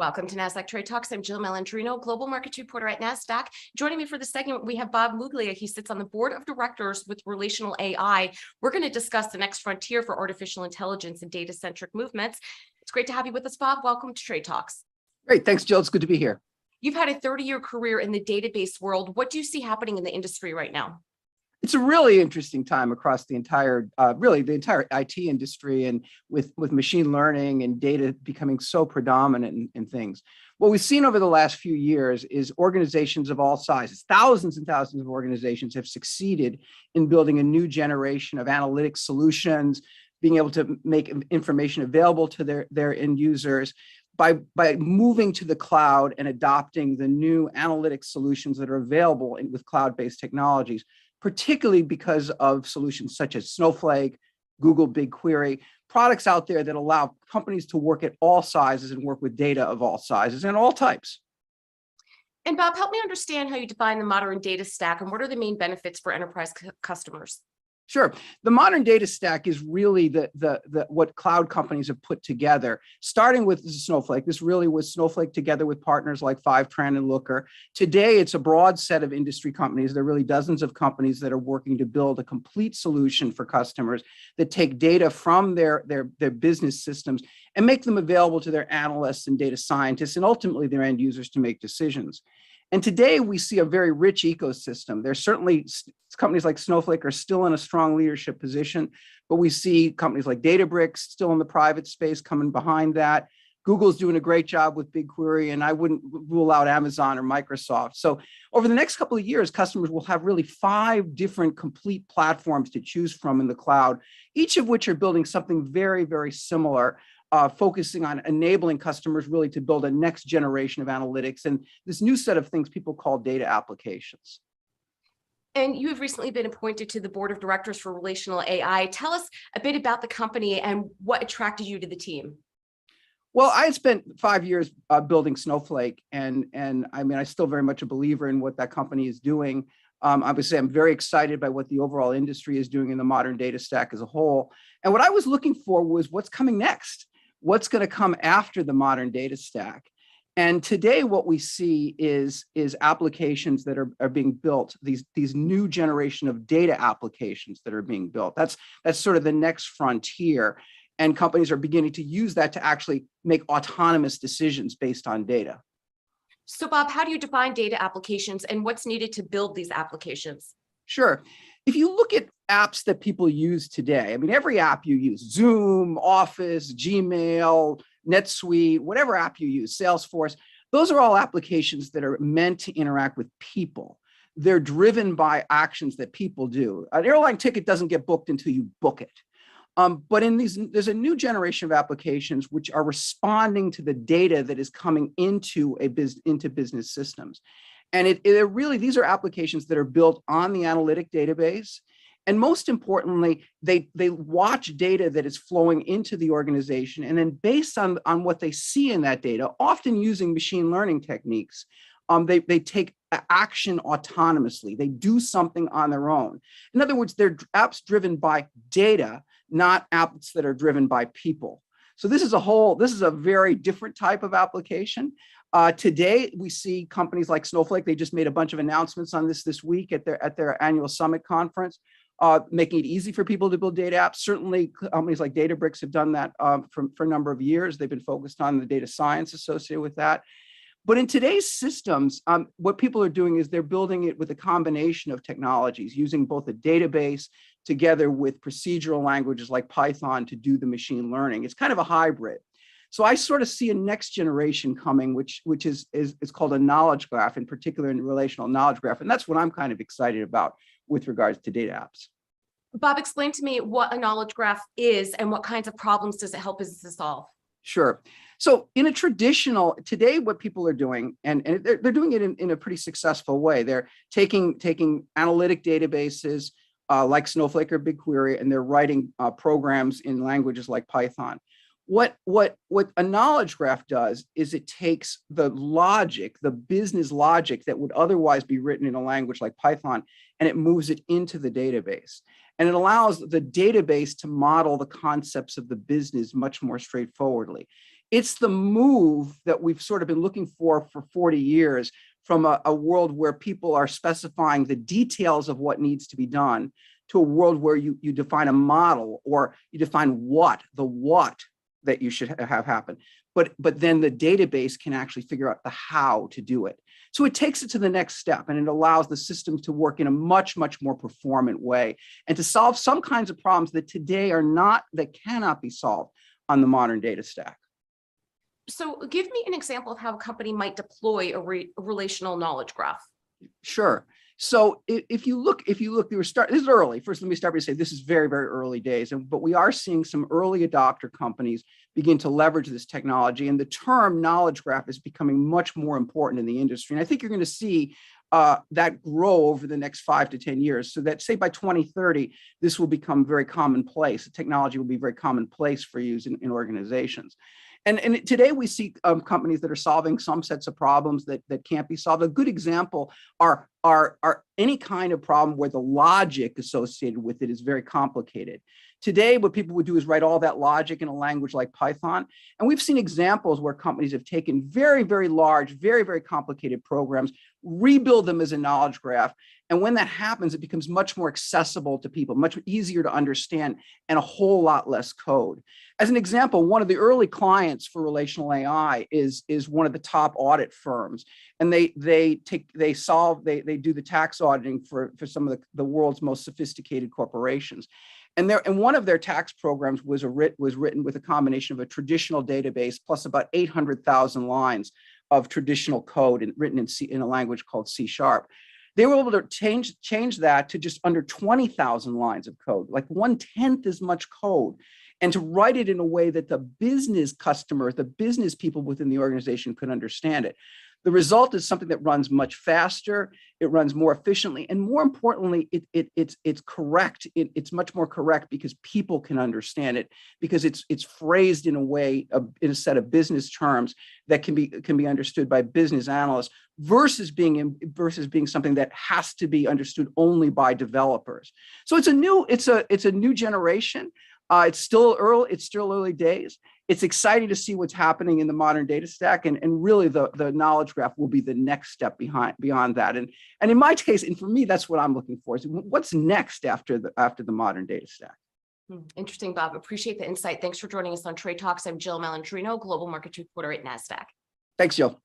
Welcome to Nasdaq Trade Talks. I'm Jill Malandrino, Global Markets Reporter at Nasdaq. Joining me for this segment, we have Bob Muglia. He sits on the board of directors with RelationalAI. We're going to discuss the next frontier for artificial intelligence and data-centric movements. It's great to have you with us, Bob. Welcome to Trade Talks. Great. Thanks, Jill. It's good to be here. You've had a 30-year career in the database world. What do you see happening in the industry right now? It's a really interesting time across the entire, the entire IT industry, and with machine learning and data becoming so predominant in things. What we've seen over the last few years is organizations of all sizes, thousands and thousands of organizations have succeeded in building a new generation of analytic solutions, being able to make information available to their end users by moving to the cloud and adopting the new analytic solutions that are available with cloud-based technologies, particularly because of solutions such as Snowflake, Google BigQuery, products out there that allow companies to work at all sizes and work with data of all sizes and all types. And Bob, help me understand how you define the modern data stack and what are the main benefits for enterprise customers? Sure. The modern data stack is really what cloud companies have put together, starting with Snowflake. This really was Snowflake together with partners like Fivetran and Looker. Today, it's a broad set of industry companies. There are really dozens of companies that are working to build a complete solution for customers that take data from their business systems and make them available to their analysts and data scientists and ultimately their end users to make decisions. And today we see a very rich ecosystem. There's certainly companies like Snowflake are still in a strong leadership position, but we see companies like Databricks still in the private space coming behind that. Google's doing a great job with BigQuery, and I wouldn't rule out Amazon or Microsoft. So over the next couple of years, customers will have really 5 different complete platforms to choose from in the cloud, each of which are building something very, very similar. Focusing on enabling customers really to build a next generation of analytics and this new set of things people call data applications. And you have recently been appointed to the board of directors for RelationalAI. Tell us a bit about the company and what attracted you to the team. Well, I had spent 5 years building Snowflake, and I mean, I'm still very much a believer in what that company is doing. Obviously, I'm very excited by what the overall industry is doing in the modern data stack as a whole. And what I was looking for was what's coming next. What's going to come after the modern data stack? And today what we see is applications that are being built, these new generation of data applications that are being built. That's sort of the next frontier. And companies are beginning to use that to actually make autonomous decisions based on data. So Bob, how do you define data applications and what's needed to build these applications? Sure. If you look at apps that people use today, I mean, every app you use, Zoom, Office, Gmail, NetSuite, whatever app you use, Salesforce, those are all applications that are meant to interact with people. They're driven by actions that people do. An airline ticket doesn't get booked until you book it. But in there's a new generation of applications which are responding to the data that is coming into business systems. And these are applications that are built on the analytic database. And most importantly, they watch data that is flowing into the organization. And then based on what they see in that data, often using machine learning techniques, they take action autonomously. They do something on their own. In other words, they're apps driven by data, not apps that are driven by people. So this is a very different type of application. Today, we see companies like Snowflake. They just made a bunch of announcements on this week at their annual summit conference, making it easy for people to build data apps. Certainly, companies like Databricks have done that for a number of years. They've been focused on the data science associated with that. But in today's systems, what people are doing is they're building it with a combination of technologies, using both a database together with procedural languages like Python to do the machine learning. It's kind of a hybrid. So I sort of see a next generation coming, which is called a knowledge graph, in particular in relational knowledge graph. And that's what I'm kind of excited about with regards to data apps. Bob, explain to me what a knowledge graph is and what kinds of problems does it help businesses solve? Sure. So in a today, what people are doing, and they're doing it in a pretty successful way. They're taking analytic databases like Snowflake or BigQuery, and they're writing programs in languages like Python. What a knowledge graph does is it takes the logic, the business logic that would otherwise be written in a language like Python, and it moves it into the database. And it allows the database to model the concepts of the business much more straightforwardly. It's the move that we've sort of been looking for 40 years, from a world where people are specifying the details of what needs to be done to a world where you define a model, or you define the what that you should have happen. But then the database can actually figure out the how to do it. So it takes it to the next step, and it allows the system to work in a much, much more performant way, and to solve some kinds of problems that today that cannot be solved on the modern data stack. So give me an example of how a company might deploy a relational knowledge graph. Sure. So if you look, this is early. First, let me start by saying this is very, very early days, but we are seeing some early adopter companies begin to leverage this technology, and the term knowledge graph is becoming much more important in the industry. And I think you're going to see that grow over the next 5 to 10 years, so that, say, by 2030, this will become very commonplace. The technology will be very commonplace for use in organizations. And today we see companies that are solving some sets of problems that can't be solved. A good example are any kind of problem where the logic associated with it is very complicated. Today, what people would do is write all that logic in a language like Python. And we've seen examples where companies have taken very, very large, very, very complicated programs, rebuild them as a knowledge graph. And when that happens, it becomes much more accessible to people, much easier to understand, and a whole lot less code. As an example, one of the early clients for RelationalAI is one of the top audit firms. And they do the tax auditing for some of the world's most sophisticated corporations. And one of their tax programs was written with a combination of a traditional database plus about 800,000 lines of traditional code written in a language called C#. They were able to change that to just under 20,000 lines of code, like 1/10 as much code, and to write it in a way that the business customers, the business people within the organization could understand it. The result is something that runs much faster, it runs more efficiently, and more importantly, it's correct. It's much more correct because people can understand it, because it's phrased in a way, in a set of business terms that can be understood by business analysts, versus being something that has to be understood only by developers. So it's a new generation. It's still early days. It's exciting to see what's happening in the modern data stack, and really the knowledge graph will be the next step beyond that. And in my case, and for me, that's what I'm looking for, is what's next after the modern data stack. Interesting, Bob. Appreciate the insight. Thanks for joining us on Trade Talks. I'm Jill Malandrino, Global Markets Reporter at Nasdaq. Thanks, Jill.